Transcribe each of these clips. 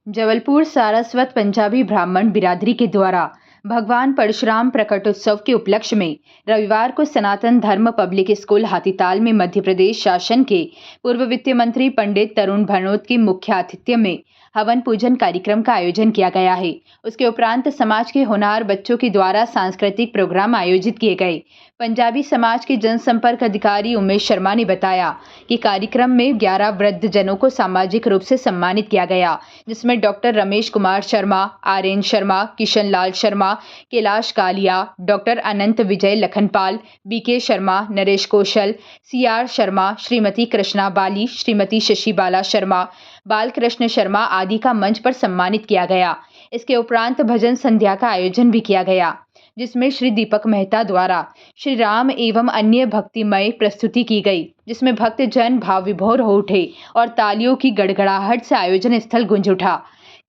जबलपुर सारस्वत पंजाबी ब्राह्मण बिरादरी के द्वारा भगवान परशुराम प्रकटोत्सव के उपलक्ष्य में रविवार को सनातन धर्म पब्लिक स्कूल हाथीताल में मध्य प्रदेश शासन के पूर्व वित्त मंत्री पंडित तरुण भनोत की मुख्य आतिथ्य में हवन पूजन कार्यक्रम का आयोजन किया गया है। उसके उपरांत समाज के होनहार बच्चों के द्वारा सांस्कृतिक प्रोग्राम आयोजित किए गए। पंजाबी समाज के जनसंपर्क अधिकारी उमेश शर्मा ने बताया कि कार्यक्रम में 11 वृद्ध जनों को सामाजिक रूप से सम्मानित किया गया, जिसमें डॉक्टर रमेश कुमार शर्मा, आर्यन शर्मा, किशन लाल शर्मा, कैलाश कालिया, डॉक्टर अनंत विजय लखनपाल, बीके शर्मा, नरेश कौशल, सीआर शर्मा, श्रीमती कृष्णा बाली, श्रीमती शशि बाला शर्मा, बालकृष्ण शर्मा आदि का मंच पर सम्मानित किया गया। इसके उपरांत भजन संध्या का आयोजन भी किया गया, जिसमें श्री दीपक मेहता द्वारा श्री राम एवं अन्य भक्तिमय प्रस्तुति की गई, जिसमें भक्तजन भाव विभोर हो उठे और तालियों की गड़गड़ाहट से आयोजन स्थल गूंज उठा।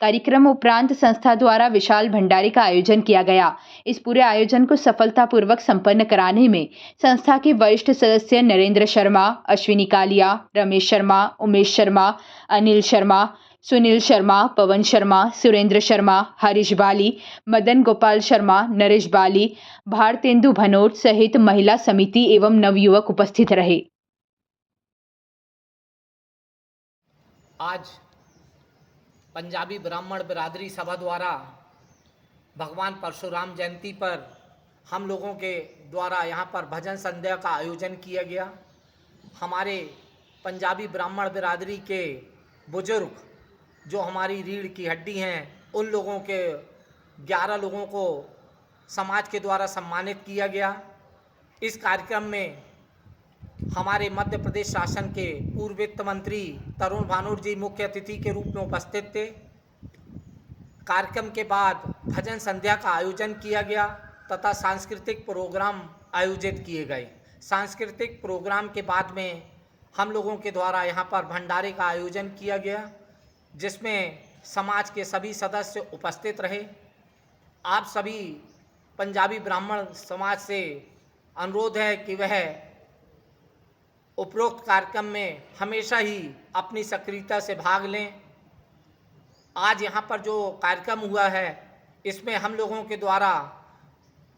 कार्यक्रम उपरांत संस्था द्वारा विशाल भंडारे का आयोजन किया गया। इस पूरे आयोजन को सफलतापूर्वक संपन्न कराने में संस्था के वरिष्ठ सदस्य नरेंद्र शर्मा, अश्विनी कालिया, रमेश शर्मा, उमेश शर्मा, अनिल शर्मा, सुनील शर्मा, पवन शर्मा, सुरेंद्र शर्मा, हरीश बाली, मदन गोपाल शर्मा, नरेश बाली, भारतेंदु भनोट सहित महिला समिति एवं नवयुवक उपस्थित रहे। आज पंजाबी ब्राह्मण बिरादरी सभा द्वारा भगवान परशुराम जयंती पर हम लोगों के द्वारा यहाँ पर भजन संध्या का आयोजन किया गया। हमारे पंजाबी ब्राह्मण बिरादरी के बुजुर्ग जो हमारी रीढ़ की हड्डी हैं, उन लोगों के 11 लोगों को समाज के द्वारा सम्मानित किया गया। इस कार्यक्रम में हमारे मध्य प्रदेश शासन के पूर्व वित्त मंत्री तरुण भानोट जी मुख्य अतिथि के रूप में उपस्थित थे। कार्यक्रम के बाद भजन संध्या का आयोजन किया गया तथा सांस्कृतिक प्रोग्राम आयोजित किए गए। सांस्कृतिक प्रोग्राम के बाद में हम लोगों के द्वारा यहाँ पर भंडारे का आयोजन किया गया, जिसमें समाज के सभी सदस्य उपस्थित रहे। आप सभी पंजाबी ब्राह्मण समाज से अनुरोध है कि वह उपरोक्त कार्यक्रम में हमेशा ही अपनी सक्रियता से भाग लें। आज यहाँ पर जो कार्यक्रम हुआ है, इसमें हम लोगों के द्वारा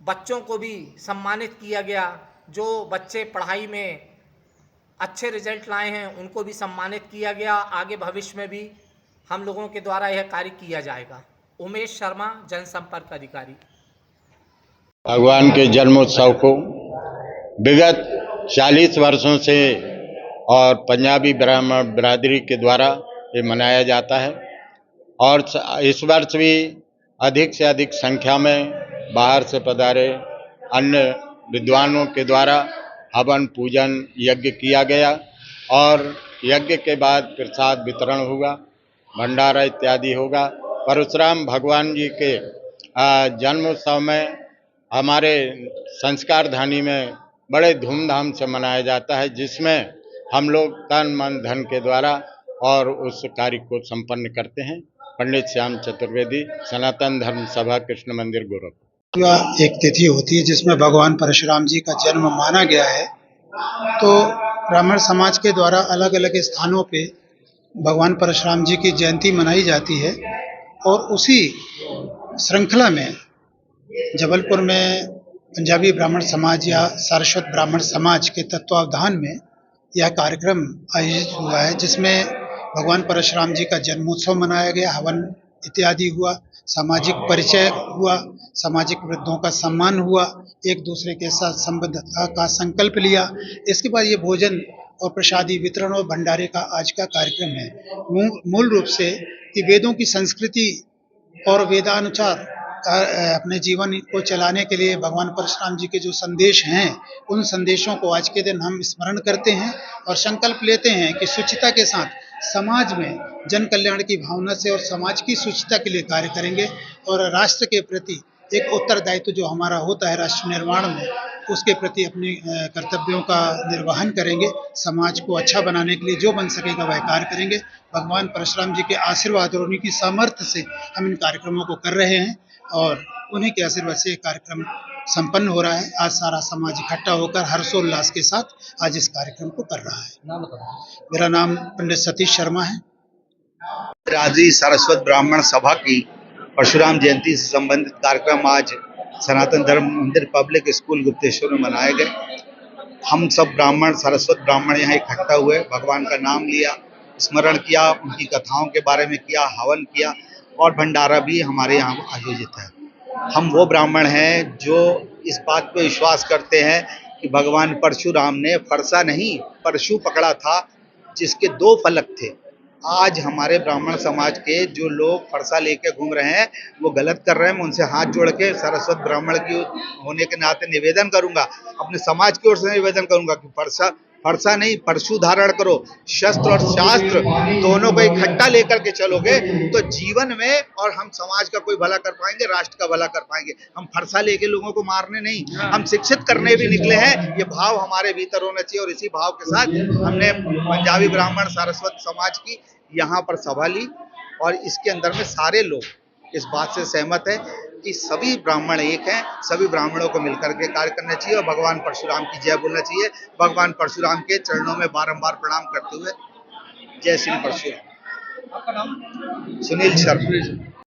बच्चों को भी सम्मानित किया गया। जो बच्चे पढ़ाई में अच्छे रिजल्ट लाए हैं, उनको भी सम्मानित किया गया। आगे भविष्य में भी हम लोगों के द्वारा यह कार्य किया जाएगा। उमेश शर्मा, जनसंपर्क अधिकारी। भगवान के जन्मोत्सव को विगत 40 वर्षों से और पंजाबी ब्राह्मण बिरादरी के द्वारा ये मनाया जाता है और इस वर्ष भी अधिक से अधिक संख्या में बाहर से पधारे अन्य विद्वानों के द्वारा हवन पूजन यज्ञ किया गया और यज्ञ के बाद प्रसाद वितरण होगा, भंडारा इत्यादि होगा। परशुराम भगवान जी के जन्मोत्सव में हमारे संस्कार धानी में बड़े धूमधाम से मनाया जाता है, जिसमें हम लोग तन मन धन के द्वारा और उस कार्य को संपन्न करते हैं। पंडित श्याम चतुर्वेदी, सनातन धर्म सभा, कृष्ण मंदिर, गोरखपुर। एक तिथि होती है जिसमें भगवान परशुराम जी का जन्म माना गया है, तो ब्राह्मण समाज के द्वारा अलग अलग स्थानों पे भगवान परशुराम जी की जयंती मनाई जाती है और उसी श्रृंखला में जबलपुर में पंजाबी ब्राह्मण समाज या सारस्वत ब्राह्मण समाज के तत्वावधान में यह कार्यक्रम आयोजित हुआ है, जिसमें भगवान परशुराम जी का जन्मोत्सव मनाया गया, हवन इत्यादि हुआ, सामाजिक परिचय हुआ, सामाजिक वृद्धों का सम्मान हुआ, एक दूसरे के साथ संबद्धता का संकल्प लिया। इसके बाद ये भोजन और प्रसादी वितरण और भंडारे का आज का कार्यक्रम है। मूल रूप से कि वेदों की संस्कृति और वेदानुसार अपने जीवन को चलाने के लिए भगवान परशुराम जी के जो संदेश हैं, उन संदेशों को आज के दिन हम स्मरण करते हैं और संकल्प लेते हैं कि शुचिता के साथ समाज में जन कल्याण की भावना से और समाज की शुचिता के लिए कार्य करेंगे और राष्ट्र के प्रति एक उत्तरदायित्व जो हमारा होता है राष्ट्र निर्माण में, उसके प्रति अपने कर्तव्यों का निर्वहन करेंगे। समाज को अच्छा बनाने के लिए जो बन सकेगा वह कार्य करेंगे। भगवान परशुराम जी के आशीर्वाद और उन्हीं की सामर्थ्य से हम इन कार्यक्रमों को कर रहे हैं और उन्हीं के आशीर्वाद से कार्यक्रम संपन्न हो रहा है। आज सारा समाज इकट्ठा होकर हर्षोल्लास के साथ आज इस कार्यक्रम को कर रहा है। मेरा नाम पंडित सतीश शर्मा है। बिरादरी सारस्वत ब्राह्मण सभा की परशुराम जयंती से संबंधित कार्यक्रम आज सनातन धर्म मंदिर पब्लिक स्कूल गुप्तेश्वर में मनाए गए। हम सब ब्राह्मण सारस्वत ब्राह्मण यहाँ इकट्ठा हुए, भगवान का नाम लिया, स्मरण किया, उनकी कथाओं के बारे में किया, हवन किया और भंडारा भी हमारे यहाँ आयोजित है। हम वो ब्राह्मण हैं जो इस बात पे विश्वास करते हैं कि भगवान परशुराम ने फरसा नहीं परशु पकड़ा था, जिसके 2 फलक थे। आज हमारे ब्राह्मण समाज के जो लोग फरसा लेके घूम रहे हैं वो गलत कर रहे हैं। मैं उनसे हाथ जोड़ के सारस्वत ब्राह्मण की होने के नाते निवेदन करूंगा, अपने समाज की ओर से निवेदन करूंगा कि फरसा नहीं परशु धारण करो। शस्त्र और शास्त्र दोनों को इकट्ठा लेकर के चलोगे तो जीवन में और हम समाज का कोई भला कर पाएंगे, राष्ट्र का भला कर पाएंगे। हम फरसा लेके लोगों को मारने नहीं, हम शिक्षित करने भी निकले हैं। ये भाव हमारे भीतर होना चाहिए और इसी भाव के साथ हमने पंजाबी ब्राह्मण सारस्वत समाज की यहाँ पर सभा ली और इसके अंदर में सारे लोग इस बात से सहमत है कि सभी ब्राह्मण एक हैं, सभी ब्राह्मणों को मिलकर के कार्य करना चाहिए और भगवान परशुराम की जय बोलना चाहिए। भगवान परशुराम के चरणों में बारंबार प्रणाम करते हुए जय श्री परशुराम। सुनील शर्मा।